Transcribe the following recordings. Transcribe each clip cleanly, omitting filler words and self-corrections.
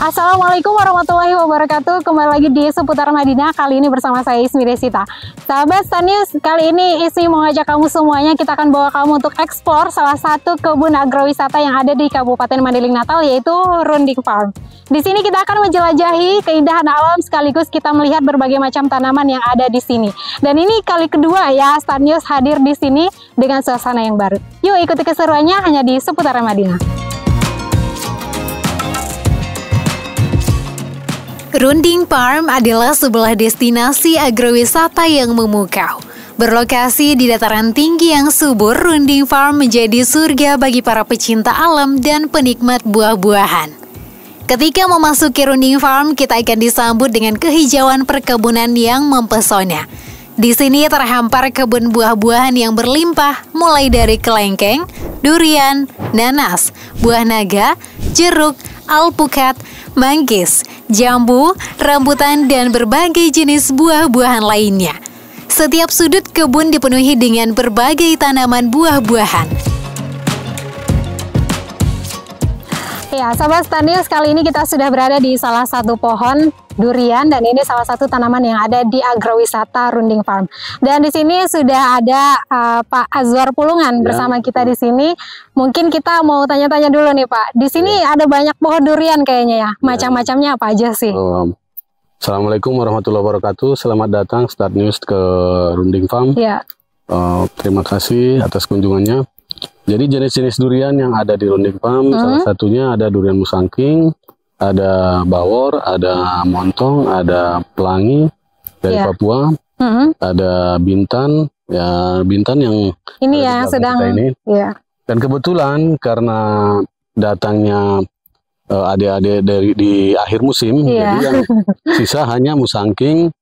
Assalamualaikum warahmatullahi wabarakatuh. Kembali lagi di Seputar Madinah. Kali ini bersama saya Ismi Desita. Sahabat Stanius, kali ini Ismi mau ngajak kamu semuanya. Kita akan bawa kamu untuk eksplor salah satu kebun agrowisata yang ada di Kabupaten Mandailing Natal, yaitu Runding Farm. Di sini kita akan menjelajahi keindahan alam sekaligus kita melihat berbagai macam tanaman yang ada di sini. Dan ini kali kedua ya Stanius hadir di sini dengan suasana yang baru. Yuk ikuti keseruannya hanya di Seputar Madinah. Runding Farm adalah sebuah destinasi agrowisata yang memukau. Berlokasi di dataran tinggi yang subur, Runding Farm menjadi surga bagi para pecinta alam dan penikmat buah-buahan. Ketika memasuki Runding Farm, kita akan disambut dengan kehijauan perkebunan yang mempesona. Di sini terhampar kebun buah-buahan yang berlimpah, mulai dari kelengkeng, durian, nanas, buah naga, jeruk, alpukat, manggis, jambu, rambutan, dan berbagai jenis buah-buahan lainnya. Setiap sudut kebun dipenuhi dengan berbagai tanaman buah-buahan. Ya, sahabat Stanius, kali ini kita sudah berada di salah satu pohon durian dan ini salah satu tanaman yang ada di agrowisata Runding Farm. Dan di sini sudah ada Pak Azwar Pulungan bersama kita di sini. Mungkin kita mau tanya-tanya dulu nih Pak. Di sini ada banyak pohon durian kayaknya ya. Macam-macamnya apa aja sih? Assalamualaikum warahmatullahi wabarakatuh. Selamat datang Start News ke Runding Farm. Ya. Terima kasih atas kunjungannya. Jadi jenis-jenis durian yang ada di Runding Farm, salah satunya ada durian musangking, ada bawor, ada montong, ada pelangi dari Papua, ada bintan, ya bintan yang ini ya sedang ini. Dan kebetulan karena datangnya adik-adik di akhir musim, jadi yang sisa hanya musangking,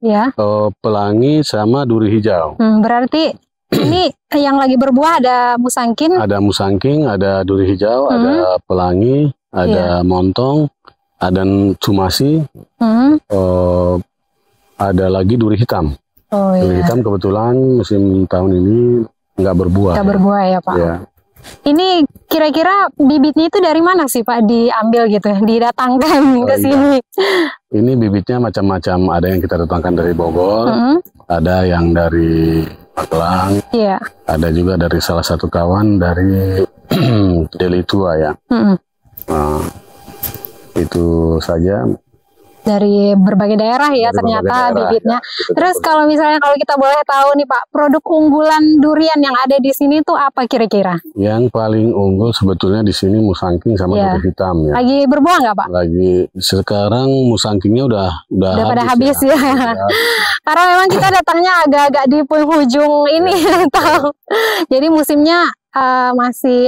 pelangi sama duri hijau. Berarti ini yang lagi berbuah ada musangking, ada duri hijau, ada pelangi, ada montong, ada cumasi, ada lagi duri hitam. Duri hitam kebetulan musim tahun ini nggak berbuah. Nggak berbuah ya Pak. Ya. Ini kira-kira bibitnya itu dari mana sih Pak diambil gitu, didatangkan ke sini? Ini bibitnya macam-macam. Ada yang kita datangkan dari Bogor, ada yang dari Magelang, ada juga dari salah satu kawan dari Deli Tua ya. Nah, itu saja. Dari berbagai daerah ya ternyata bibitnya. Terus kalau misalnya kalau kita boleh tahu nih Pak, produk unggulan durian yang ada di sini tuh apa kira-kira? Yang paling unggul sebetulnya di sini musangking sama duri hitam ya. Lagi berbuah nggak Pak? Lagi. Sekarang musangkingnya udah pada habis ya. Karena memang kita datangnya agak-agak di penghujung ini tahu. Jadi musimnya masih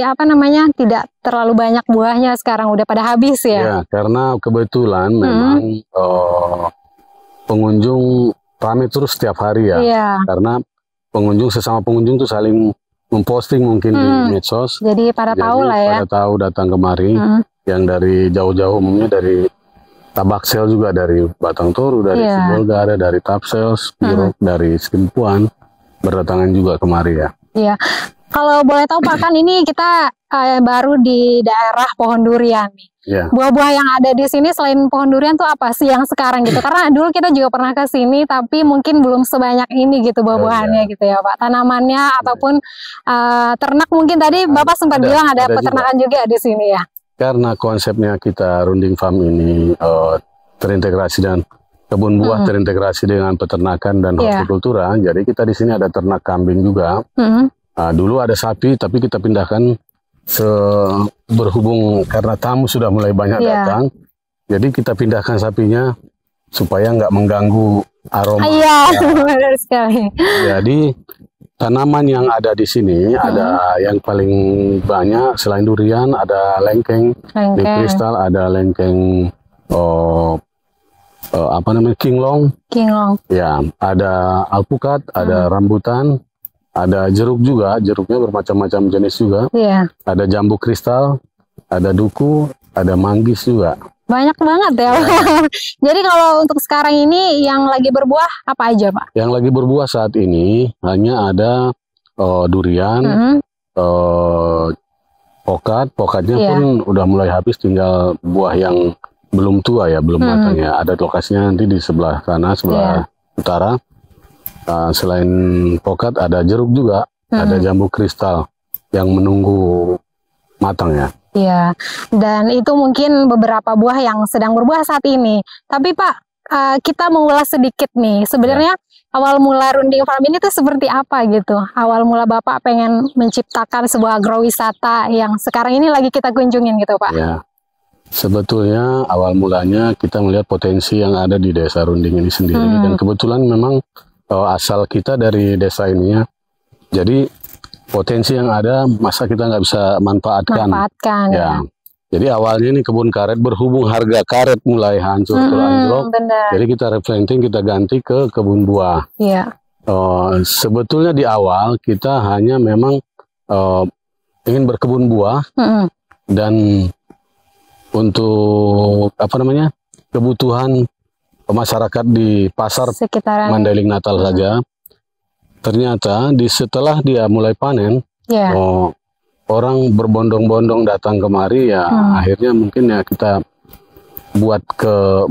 tidak terlalu banyak buahnya, sekarang udah pada habis ya. Ya, karena kebetulan memang pengunjung ramai terus setiap hari ya. Karena sesama pengunjung tuh saling memposting mungkin di medsos. Jadi pada tahu lah ya. Pada tahu datang kemari. Yang dari jauh-jauh umumnya dari Tabaksel juga, dari Batang Toru, dari Sibolga, ada dari Tapsel, Spirok, dari Skimpuan berdatangan juga kemari ya. Iya. Kalau boleh tahu Pak, kan ini kita baru di daerah pohon durian nih. Buah-buah yang ada di sini selain pohon durian tuh apa sih yang sekarang gitu? Karena dulu kita juga pernah ke sini, tapi mungkin belum sebanyak ini gitu buah-buahannya gitu ya Pak. Tanamannya ataupun ternak mungkin tadi Bapak sempat bilang ada peternakan juga di sini ya. Karena konsepnya kita Runding Farm ini terintegrasi dan kebun buah terintegrasi dengan peternakan dan hortikultura. Jadi kita di sini ada ternak kambing juga. Dulu ada sapi, tapi kita pindahkan berhubung karena tamu sudah mulai banyak datang. Jadi kita pindahkan sapinya supaya nggak mengganggu aroma. Benar sekali. Jadi tanaman yang ada di sini ada yang paling banyak selain durian, ada lengkeng, kristal, ada lengkeng kinglong. Ya, ada alpukat, ada rambutan. Ada jeruk juga, jeruknya bermacam-macam jenis juga. Ada jambu kristal, ada duku, ada manggis juga. Banyak banget ya. Jadi kalau untuk sekarang ini yang lagi berbuah apa aja Pak? Yang lagi berbuah saat ini hanya ada durian, pokatnya pun udah mulai habis, tinggal buah yang belum tua ya, belum matang ya. Ada lokasinya nanti di sebelah sana, sebelah utara. Selain pokat ada jeruk juga, ada jambu kristal yang menunggu matang ya. Iya, dan itu mungkin beberapa buah yang sedang berbuah saat ini. Tapi Pak, kita mengulas sedikit nih. Sebenarnya awal mula Runding Farm ini tuh seperti apa gitu? Awal mula Bapak pengen menciptakan sebuah agrowisata yang sekarang ini lagi kita kunjungin gitu Pak? Ya, sebetulnya awal mulanya kita melihat potensi yang ada di desa Runding ini sendiri. Dan kebetulan memang asal kita dari desa ini ya. Jadi potensi yang ada masa kita nggak bisa manfaatkan ya. Jadi awalnya ini kebun karet, berhubung harga karet mulai hancur anjlok, jadi kita replanting, kita ganti ke kebun buah. Sebetulnya di awal kita hanya memang ingin berkebun buah dan untuk apa namanya kebutuhan masyarakat di pasar sekitaran Mandailing Natal saja. Ternyata setelah dia mulai panen, orang berbondong-bondong datang kemari ya. Akhirnya mungkin ya kita buat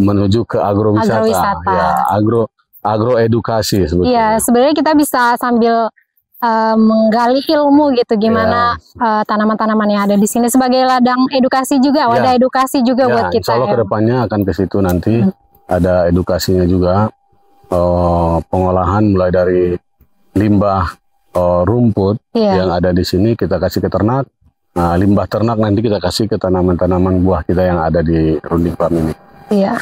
menuju ke agrowisata. Ya, agroedukasi sebetulnya. Iya, sebenarnya kita bisa sambil menggali ilmu gitu gimana tanaman-tanaman yang ada di sini sebagai ladang edukasi juga, wadah edukasi juga buat kita. Insya Allah kedepannya akan ke situ nanti ada edukasinya juga, pengolahan mulai dari limbah rumput yang ada di sini kita kasih ke ternak. Nah, limbah ternak nanti kita kasih ke tanaman-tanaman buah kita yang ada di Runding Farm ini. Iya.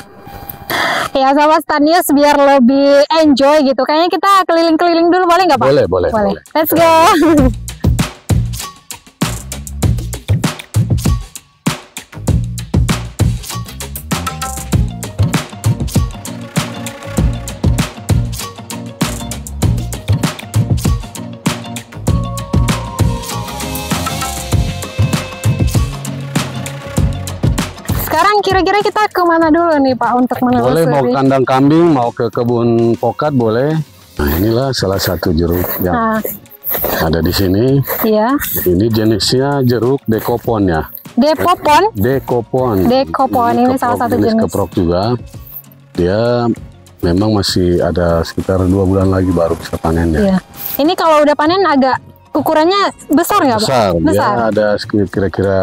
Ya, sahabat Stanius, biar lebih enjoy gitu. Kayaknya kita keliling-keliling dulu, boleh nggak Pak? Boleh. Let's go. Sekarang kira-kira kita kemana dulu nih Pak untuk menelusuri? Boleh, mau kandang kambing, mau ke kebun pokat boleh. Nah, inilah salah satu jeruk yang ada di sini. Iya. Ini jenisnya jeruk dekopon ya. Dekopon? Dekopon ini salah satu jenis keprok juga. Dia memang masih ada sekitar 2 bulan lagi baru bisa panen ya. Iya. Ini kalau udah panen agak ukurannya besar nggak Pak? Besar. Dia ada kira-kira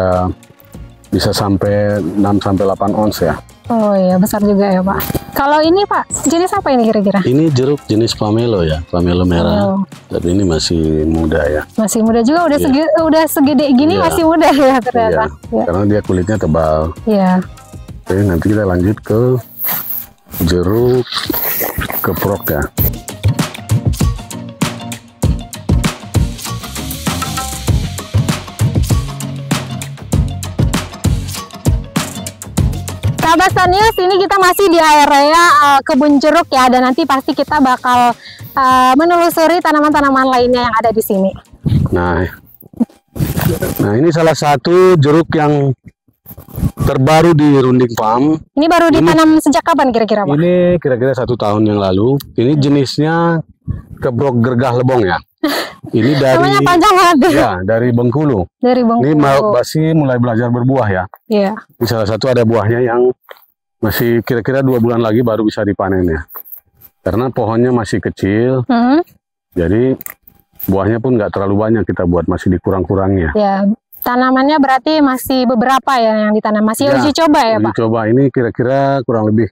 bisa sampai 6-8 ons ya. Oh iya, besar juga ya Pak. Kalau ini Pak, jenis apa ini kira-kira? Ini jeruk jenis pamelo ya, pamelo merah. Tapi ini masih muda ya. Masih muda juga, udah segede gini masih muda ya ternyata. Karena dia kulitnya tebal. Iya. Oke, nanti kita lanjut ke jeruk keprok ya. Sahabat Stanius, ini kita masih di area kebun jeruk ya, dan nanti pasti kita bakal menelusuri tanaman-tanaman lainnya yang ada di sini. Nah ini salah satu jeruk yang terbaru di Runding Farm. Ini baru ditanam sejak kapan kira-kira Pak? Ini kira-kira 1 tahun yang lalu. Ini jenisnya keprok gergah lebong ya. Ini dari namanya panjang banget. Ya, dari Bengkulu. Dari Bengkulu. Ini masih mulai belajar berbuah ya. Iya. Ini salah satu ada buahnya yang masih kira-kira 2 bulan lagi baru bisa dipanen ya. Karena pohonnya masih kecil. Jadi buahnya pun nggak terlalu banyak kita buat, masih dikurang-kurangnya. Ya, tanamannya berarti masih beberapa ya yang ditanam. Masih uji coba ya Pak? Uji coba, ini kira-kira kurang lebih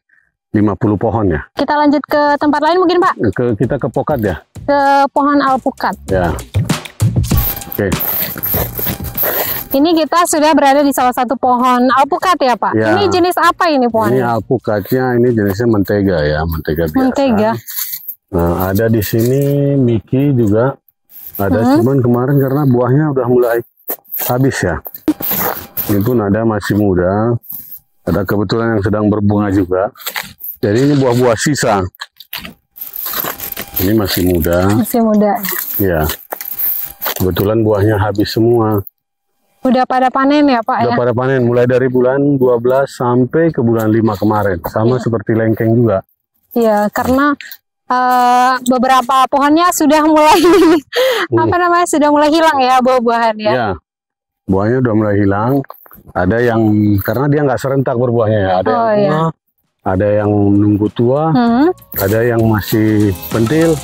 50 pohon ya. Kita lanjut ke tempat lain mungkin Pak? Kita ke pokat ya. Ke pohon alpukat. Ya. Oke. Ini kita sudah berada di salah satu pohon alpukat ya Pak? Ya. Ini jenis apa ini pohonnya? Ini alpukatnya, ini jenisnya mentega ya, mentega biasa. Mentega. Nah, ada di sini Miki juga. Ada, cuman kemarin karena buahnya udah mulai habis ya. Ini pun ada masih muda. Ada kebetulan yang sedang berbunga juga. Jadi ini buah-buah sisa. Ini masih muda. Masih muda. Ya. Kebetulan buahnya habis semua. Udah pada panen ya Pak? Udah pada panen, mulai dari bulan 12 sampai ke bulan 5 kemarin. Sama seperti lengkeng juga. Iya, karena beberapa pohonnya sudah mulai sudah mulai hilang ya buah-buahan ya. Iya. Buahnya udah mulai hilang. Ada yang karena dia nggak serentak berbuahnya ya. Ada yang tua, ada yang nunggu tua, ada yang masih pentil.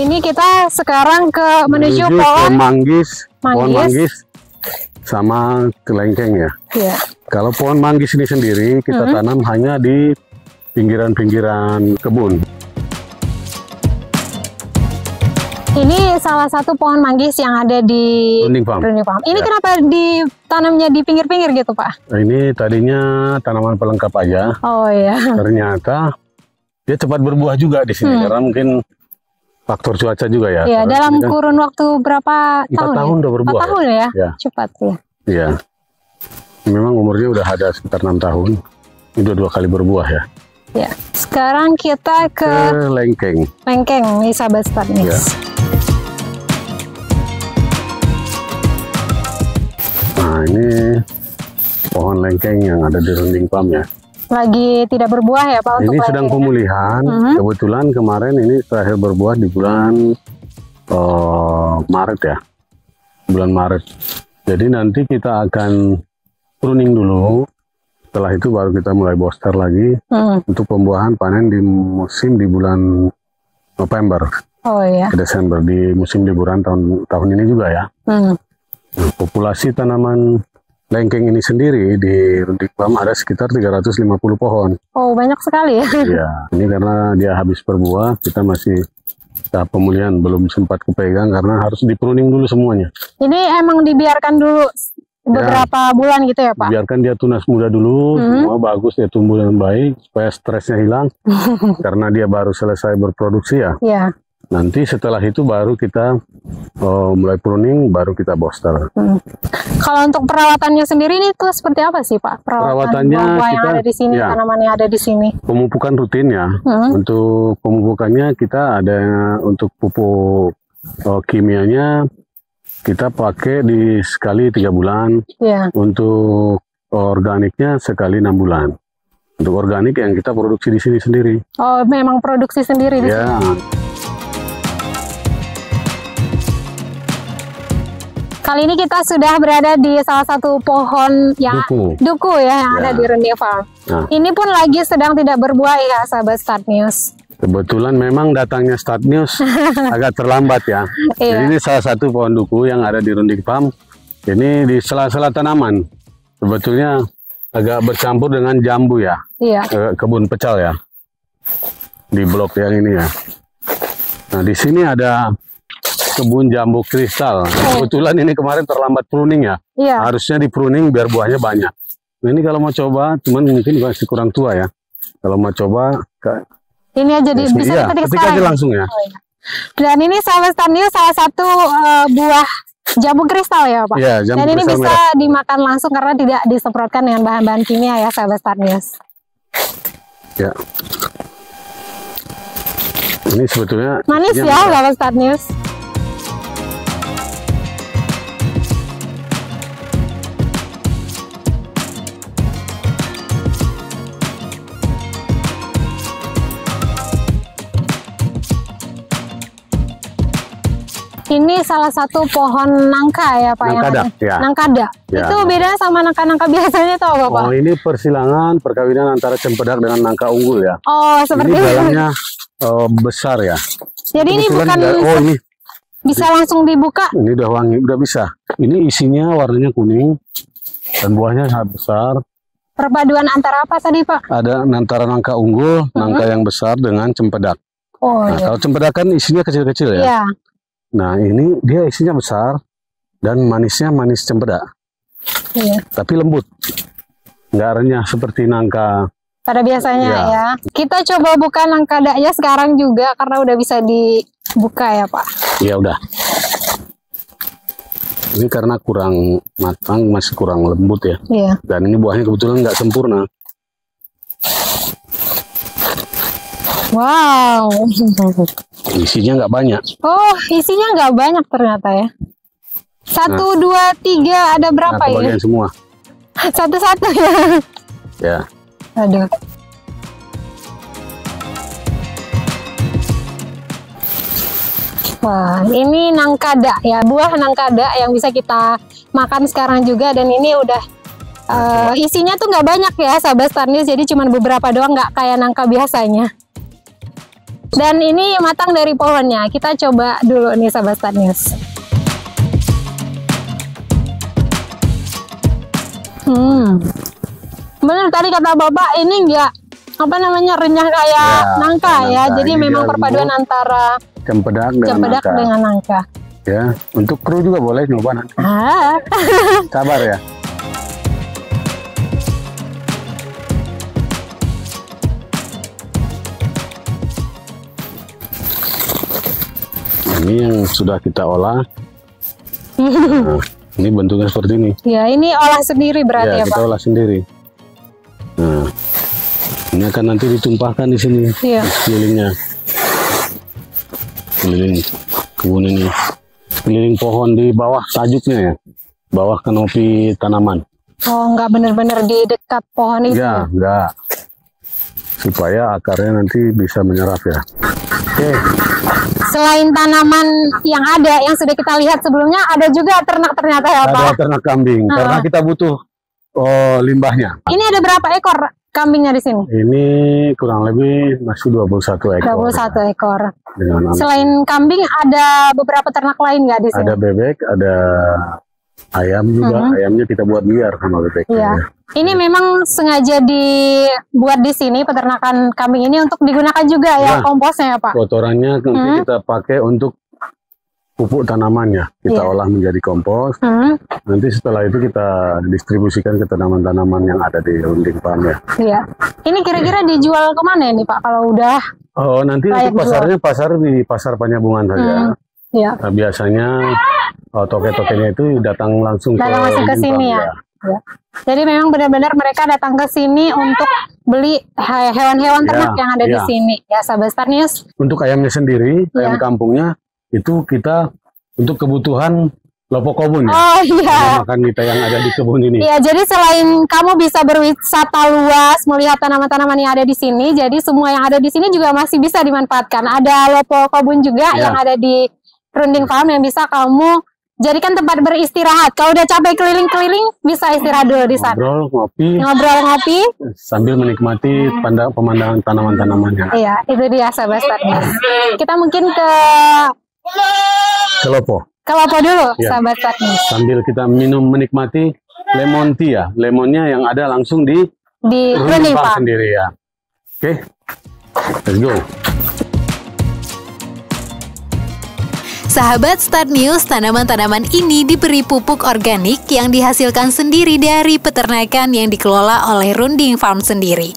Ini kita sekarang menuju pohon manggis, pohon manggis sama kelengkeng ya. Iya. Kalau pohon manggis ini sendiri kita tanam hanya di pinggiran-pinggiran kebun. Ini salah satu pohon manggis yang ada di Runding Farm. Ini kenapa ditanamnya di pinggir-pinggir gitu, Pak? Ini tadinya tanaman pelengkap aja. Oh iya. Ternyata dia cepat berbuah juga di sini karena mungkin faktor cuaca juga ya. Iya, dalam kurun waktu berapa 4 tahun? tahun udah berbuah. 4 tahun ya? Ya. Cepat ya. Iya. Memang umurnya udah ada sekitar 6 tahun. Ini udah 2 kali berbuah ya. Ya. Sekarang kita ke lengkeng. Lengkeng nih sahabat Starnews. Ya. Nah, ini pohon lengkeng yang ada di Runding Farm ya. Lagi tidak berbuah ya Pak? Ini sedang pemulihan. Kebetulan kemarin ini terakhir berbuah di bulan Maret ya, bulan Maret. Jadi nanti kita akan pruning dulu. Setelah itu baru kita mulai booster lagi untuk pembuahan panen di musim di bulan November. Oh iya. Desember di musim liburan tahun ini juga ya. Nah, populasi tanaman lengkeng ini sendiri di Runding Farm ada sekitar 350 pohon. Oh, banyak sekali ya. Iya, ini karena dia habis berbuah, kita masih tahap pemulihan, belum sempat kepegang karena harus di-pruning dulu semuanya. Ini emang dibiarkan dulu beberapa bulan gitu ya Pak? Biarkan dia tunas muda dulu, semua bagus, dia tumbuh dengan baik, supaya stresnya hilang. Karena dia baru selesai berproduksi ya. Iya. Nanti setelah itu baru kita mulai pruning, baru kita booster. Kalau untuk perawatannya sendiri ini tuh seperti apa sih Pak? Perawatannya buah yang kita, ada di sini, tanaman yang ada di sini. Pemupukan rutin ya. Untuk pemupukannya kita ada untuk pupuk kimianya kita pakai di sekali 3 bulan. Iya. Untuk organiknya sekali 6 bulan. Untuk organik yang kita produksi di sini sendiri. Oh, memang produksi sendiri di sini. Kali ini kita sudah berada di salah satu pohon yang duku ya, yang ada di Runding Farm. Nah. Ini pun lagi sedang tidak berbuah ya, sahabat Starnews. Kebetulan memang datangnya Starnews agak terlambat ya. Jadi ini salah satu pohon duku yang ada di Runding Farm. Ini di sela-sela tanaman. Sebetulnya agak bercampur dengan jambu ya. Iya. Kebun pecal ya. Di blok yang ini ya. Nah, di sini ada kebun jambu kristal. Kebetulan ini kemarin terlambat pruning ya. Iya. Harusnya di pruning biar buahnya banyak. Nah, ini kalau mau coba, cuman mungkin masih kurang tua ya. Kalau mau coba, ini aja bisa ketik aja langsung ya. Oh, iya. Dan ini sahabat Starnews salah satu buah jambu kristal ya Pak. Iya, jambu dan ini bisa merah. dimakan langsung karena tidak disemprotkan dengan bahan-bahan kimia ya sahabat Starnews. Ya. Ini sebetulnya manis ya sahabat Starnews. Ini salah satu pohon nangka ya Pak. Nangkada, ya. Nangkada. Ya. Itu beda sama nangka-nangka biasanya tuh apa Pak? Oh, ini persilangan perkawinan antara cempedak dengan nangka unggul ya. Oh, seperti ini dalamnya besar ya. Jadi ini bukan ini bisa langsung dibuka. Ini udah wangi, udah bisa. Ini isinya warnanya kuning dan buahnya sangat besar. Perpaduan antara apa tadi Pak? Ada antara nangka unggul, nangka yang besar dengan cempedak. Oh, nah, kalau cempedak kan isinya kecil-kecil ya. Iya. Nah, ini dia isinya besar dan manisnya manis cempedak. Iya. Tapi lembut. Nggak renyah seperti nangka pada biasanya ya. Kita coba buka nangkadanya sekarang juga karena udah bisa dibuka ya Pak. Iya udah. Ini karena kurang matang, masih kurang lembut ya. Iya. Dan ini buahnya kebetulan nggak sempurna. Wow. Isinya nggak banyak. Oh, isinya nggak banyak ternyata ya. 1, 2, 3 ada berapa ya? Kebagian semua. Satu-satu ya. Ya. Aduh. Wah, ini nangkada ya, buah nangkada yang bisa kita makan sekarang juga. Dan ini udah isinya tuh nggak banyak ya sahabat Star News, jadi cuma beberapa doang, nggak kayak nangka biasanya. Dan ini matang dari pohonnya. Kita coba dulu nih sahabat Star News. Bener tadi kata Bapak, ini enggak apa namanya renyah kayak nangka ya. Jadi memang perpaduan antara cempedak dengan nangka. Ya, untuk kru juga boleh nyoba nanti. Sabar ya. Ini yang sudah kita olah. Nah, ini bentuknya seperti ini. Ya, ini olah sendiri berarti ya, kita Pak? olah sendiri. Nah, ini akan nanti ditumpahkan di sini, sekelilingnya, keliling kebun ini, keliling pohon di bawah tajuknya ya, bawah kanopi tanaman. Oh, nggak benar-benar di dekat pohon itu? Ya, nggak, supaya akarnya nanti bisa menyerap ya. Oke. Selain tanaman yang ada, yang sudah kita lihat sebelumnya, ada juga ternak ternyata ya Pak? Ada ternak kambing, karena kita butuh limbahnya. Ini ada berapa ekor kambingnya di sini? Ini kurang lebih masih 21 ekor. 21 ekor. Dengan selain kambing, ada beberapa ternak lain nggak di sini? Ada bebek, ada ayam juga. Ayamnya kita buat liar sama bebek. Iya. Ini memang sengaja dibuat di sini peternakan kambing ini untuk digunakan juga ya komposnya ya Pak? Kotorannya nanti kita pakai untuk pupuk tanamannya. Kita olah menjadi kompos. Nanti setelah itu kita distribusikan ke tanaman-tanaman yang ada di Runding Farm ya. Iya. Ini kira-kira dijual kemana nih Pak kalau udah? Oh, nanti untuk pasarnya di pasar Panyabungan saja. Iya. Nah, biasanya toke-tokenya itu datang langsung ke sini ya. Ya. Jadi memang benar-benar mereka datang ke sini untuk beli hewan-hewan ternak yang ada di sini ya sahabat Star News. Untuk ayamnya sendiri, ayam kampungnya itu kita untuk kebutuhan Lopo Kobun ya. Oh iya. Makan kita yang ada di kebun ini. Iya, jadi selain kamu bisa berwisata luas melihat tanaman-tanaman yang ada di sini, jadi semua yang ada di sini juga masih bisa dimanfaatkan. Ada Lopo Kobun juga yang ada di Runding Farm yang bisa kamu jadikan tempat beristirahat. Kalau udah capek keliling-keliling, bisa istirahat dulu di sana. Ngobrol-ngopi. Sambil menikmati pemandangan tanaman-tanamannya. Iya, itu dia sahabat Star News. Kita mungkin ke Lopo. Ke Lopo dulu, sahabat Star News. Sambil kita menikmati lemon tea ya. Lemonnya yang ada langsung di Runding Farm sendiri ya. Oke, let's go. Sahabat Star News, tanaman-tanaman ini diberi pupuk organik yang dihasilkan sendiri dari peternakan yang dikelola oleh Runding Farm sendiri.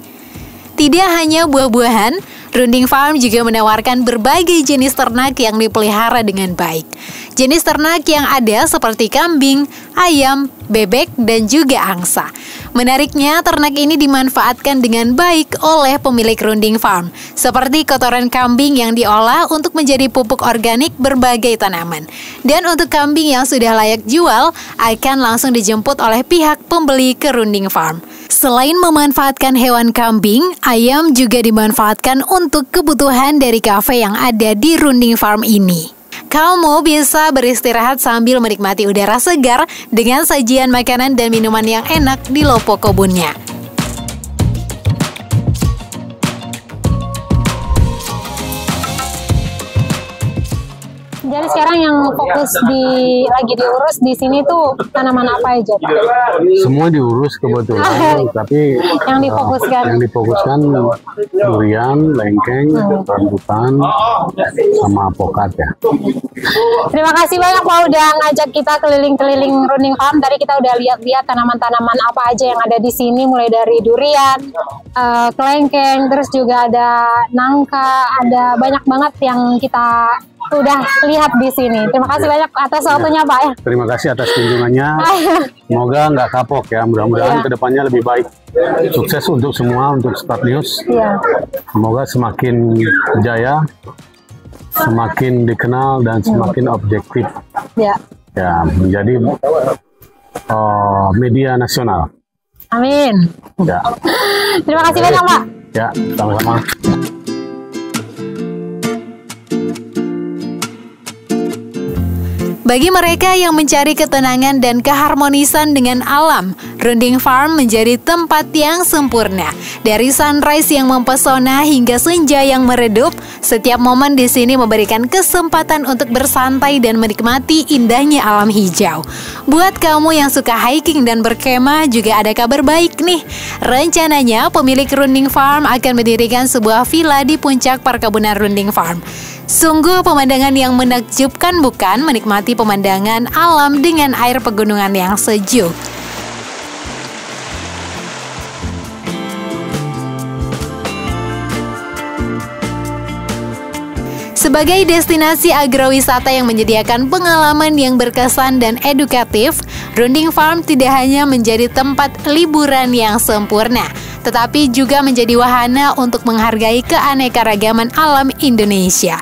Tidak hanya buah-buahan, Runding Farm juga menawarkan berbagai jenis ternak yang dipelihara dengan baik. Jenis ternak yang ada seperti kambing, ayam, bebek, dan juga angsa. Menariknya, ternak ini dimanfaatkan dengan baik oleh pemilik Runding Farm, seperti kotoran kambing yang diolah untuk menjadi pupuk organik berbagai tanaman. Dan untuk kambing yang sudah layak jual, akan langsung dijemput oleh pihak pembeli ke Runding Farm. Selain memanfaatkan hewan kambing, ayam juga dimanfaatkan untuk kebutuhan dari kafe yang ada di Runding Farm ini. Kamu bisa beristirahat sambil menikmati udara segar dengan sajian makanan dan minuman yang enak di Lopo Kobunnya. Jadi sekarang yang fokus lagi diurus di sini tuh tanaman apa aja Pak? Semua diurus kebetulan, tapi yang difokuskan durian, lengkeng, rambutan, sama apokat ya. Terima kasih banyak Pak udah ngajak kita keliling-keliling Runding Farm. Tadi kita udah lihat-lihat tanaman-tanaman apa aja yang ada di sini, mulai dari durian, kelengkeng, terus juga ada nangka, ada banyak banget yang kita udah lihat di sini. Terima kasih banyak atas waktunya Pak ya. Terima kasih atas kunjungannya. Semoga nggak kapok ya. Mudah-mudahan kedepannya lebih baik. Sukses untuk semua, untuk Star News. Semoga semakin jaya, semakin dikenal dan semakin objektif. Ya, menjadi media nasional. Amin. Ya. Terima kasih banyak Pak. Ya, sama-sama. Bagi mereka yang mencari ketenangan dan keharmonisan dengan alam, Runding Farm menjadi tempat yang sempurna. Dari sunrise yang mempesona hingga senja yang meredup, setiap momen di sini memberikan kesempatan untuk bersantai dan menikmati indahnya alam hijau. Buat kamu yang suka hiking dan berkemah, juga ada kabar baik nih. Rencananya pemilik Runding Farm akan mendirikan sebuah villa di puncak perkebunan Runding Farm. Sungguh pemandangan yang menakjubkan, bukan? Menikmati pemandangan alam dengan air pegunungan yang sejuk. Sebagai destinasi agrowisata yang menyediakan pengalaman yang berkesan dan edukatif, Runding Farm tidak hanya menjadi tempat liburan yang sempurna, tetapi juga menjadi wahana untuk menghargai keanekaragaman alam Indonesia.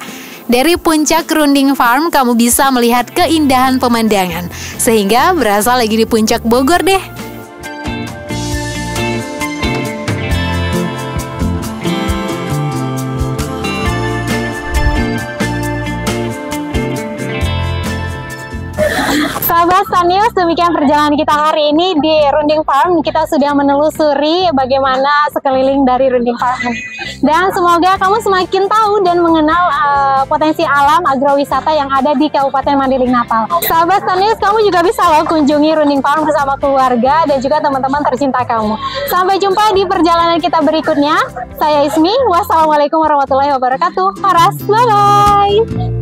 Dari puncak Runding Farm, kamu bisa melihat keindahan pemandangan, sehingga berasa lagi di puncak Bogor deh. Sahabat Stanius, demikian perjalanan kita hari ini di Runding Farm. Kita sudah menelusuri bagaimana sekeliling dari Runding Farm. Dan semoga kamu semakin tahu dan mengenal potensi alam agrowisata yang ada di Kabupaten Mandailing Natal. Sahabat Stanius, kamu juga bisa loh kunjungi Runding Farm bersama keluarga dan juga teman-teman tercinta kamu. Sampai jumpa di perjalanan kita berikutnya. Saya Ismi, wassalamualaikum warahmatullahi wabarakatuh. Paras, bye-bye.